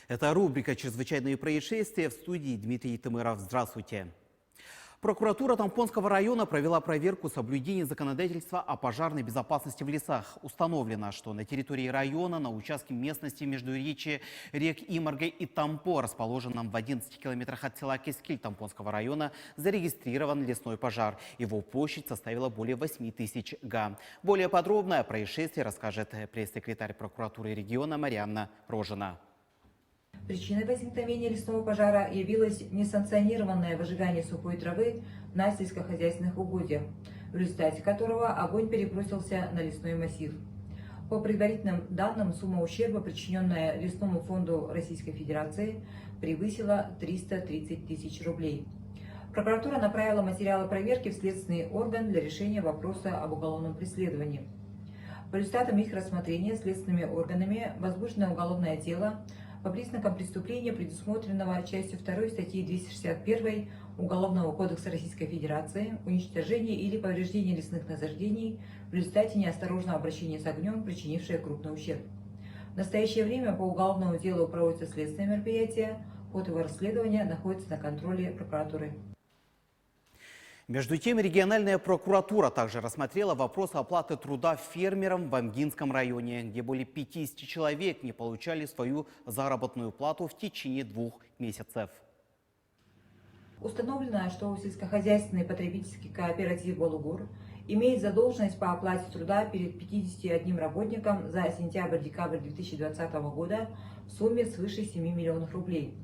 Это рубрика «Чрезвычайные происшествия», в студии Дмитрий Тымыров. Здравствуйте. Прокуратура Тампонского района провела проверку соблюдения законодательства о пожарной безопасности в лесах. Установлено, что на территории района, на участке местности между рек Имаргой и Тампо, расположенном в 11 километрах от села Кескиль Тампонского района, зарегистрирован лесной пожар. Его площадь составила более 8000 га. Более подробно о происшествии расскажет пресс-секретарь прокуратуры региона Марианна Рожина. Причиной возникновения лесного пожара явилось несанкционированное выжигание сухой травы на сельскохозяйственных угодьях, в результате которого огонь перебросился на лесной массив. По предварительным данным, сумма ущерба, причиненная Лесному фонду Российской Федерации, превысила 330 тысяч рублей. Прокуратура направила материалы проверки в следственный орган для решения вопроса об уголовном преследовании. По результатам их рассмотрения следственными органами возбуждено уголовное дело по признакам преступления, предусмотренного частью 2 статьи 261 Уголовного кодекса Российской Федерации, уничтожение или повреждение лесных насаждений в результате неосторожного обращения с огнем, причинившее крупный ущерб. В настоящее время по уголовному делу проводятся следственные мероприятия, ход его расследования находится на контроле прокуратуры. Между тем, региональная прокуратура также рассмотрела вопрос оплаты труда фермерам в Амгинском районе, где более 50 человек не получали свою заработную плату в течение 2 месяцев. Установлено, что сельскохозяйственный потребительский кооператив «Болугур» имеет задолженность по оплате труда перед 51 работником за сентябрь-декабрь 2020 года в сумме свыше 7 миллионов рублей.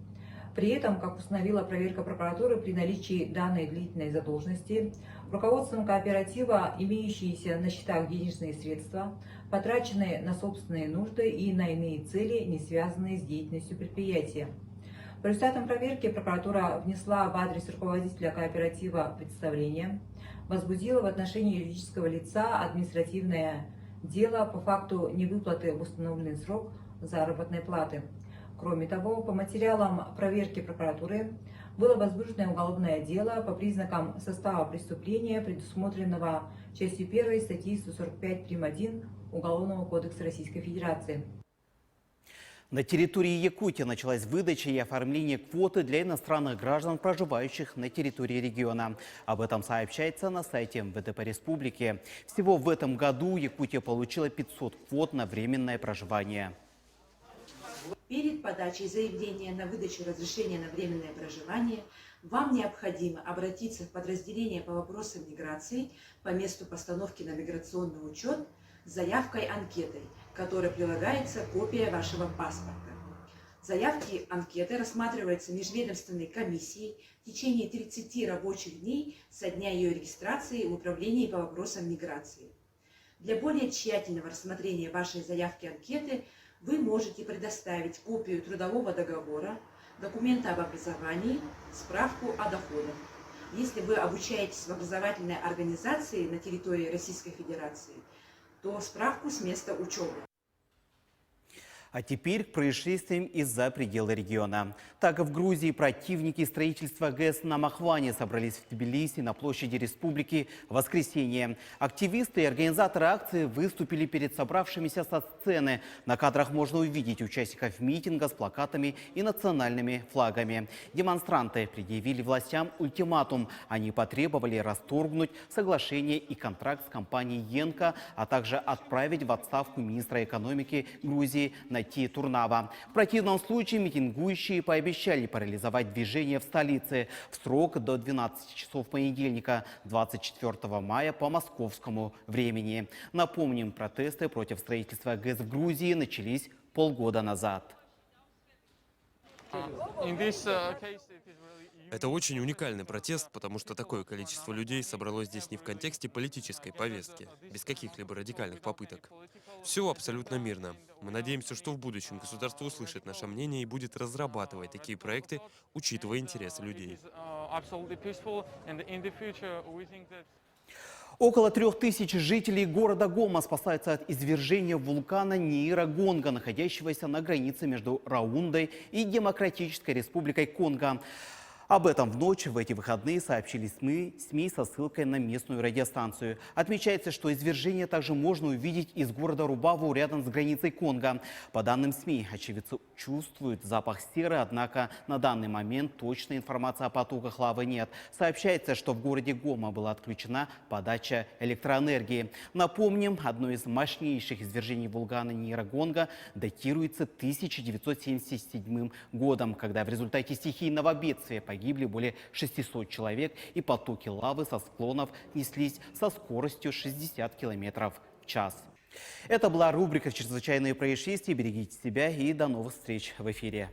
При этом, как установила проверка прокуратуры, при наличии данной длительной задолженности, руководством кооператива имеющиеся на счетах денежные средства, потраченные на собственные нужды и на иные цели, не связанные с деятельностью предприятия. По результатам проверки прокуратура внесла в адрес руководителя кооператива представление, возбудила в отношении юридического лица административное дело по факту невыплаты в установленный срок заработной платы. Кроме того, по материалам проверки прокуратуры было возбуждено уголовное дело по признакам состава преступления, предусмотренного частью 1 статьи 145 прим. 1 Уголовного кодекса Российской Федерации. На территории Якутии началась выдача и оформление квоты для иностранных граждан, проживающих на территории региона. Об этом сообщается на сайте МВД по республике. Всего в этом году Якутия получила 500 квот на временное проживание. Перед подачей заявления на выдачу разрешения на временное проживание вам необходимо обратиться в подразделение по вопросам миграции по месту постановки на миграционный учет с заявкой-анкетой, к которой прилагается копия вашего паспорта. Заявки анкеты рассматриваются межведомственной комиссией в течение 30 рабочих дней со дня ее регистрации в управлении по вопросам миграции. Для более тщательного рассмотрения вашей заявки-анкеты вы можете предоставить копию трудового договора, документа об образовании, справку о доходах. Если вы обучаетесь в образовательной организации на территории Российской Федерации, то справку с места учебы. А теперь к происшествиям из-за предела региона. Так, в Грузии противники строительства ГЭС на Махване собрались в Тбилиси на площади республики в воскресенье. Активисты и организаторы акции выступили перед собравшимися со сцены. На кадрах можно увидеть участников митинга с плакатами и национальными флагами. Демонстранты предъявили властям ультиматум. Они потребовали расторгнуть соглашение и контракт с компанией Енко, а также отправить в отставку министра экономики Грузии Нати Турнава. В противном случае митингующие пообещали парализовать движение в столице в срок до 12 часов понедельника, 24 мая по московскому времени. Напомним, протесты против строительства ГЭС в Грузии начались полгода назад. Это очень уникальный протест, потому что такое количество людей собралось здесь не в контексте политической повестки, без каких-либо радикальных попыток. Все абсолютно мирно. Мы надеемся, что в будущем государство услышит наше мнение и будет разрабатывать такие проекты, учитывая интересы людей. Около 3000 жителей города Гома спасаются от извержения вулкана Нейрогонга, находящегося на границе между Раундой и Демократической Республикой Конго. Об этом в ночь в эти выходные сообщили СМИ со ссылкой на местную радиостанцию. Отмечается, что извержение также можно увидеть из города Рубаву рядом с границей Конго. По данным СМИ, очевидцы чувствуют запах серы, однако на данный момент точной информации о потоках лавы нет. Сообщается, что в городе Гома была отключена подача электроэнергии. Напомним, одно из мощнейших извержений вулкана Нирагонга датируется 1977 годом, когда в результате стихийного бедствия погибли более 600 человек и потоки лавы со склонов неслись со скоростью 60 км в час. Это была рубрика «Чрезвычайные происшествия». Берегите себя и до новых встреч в эфире.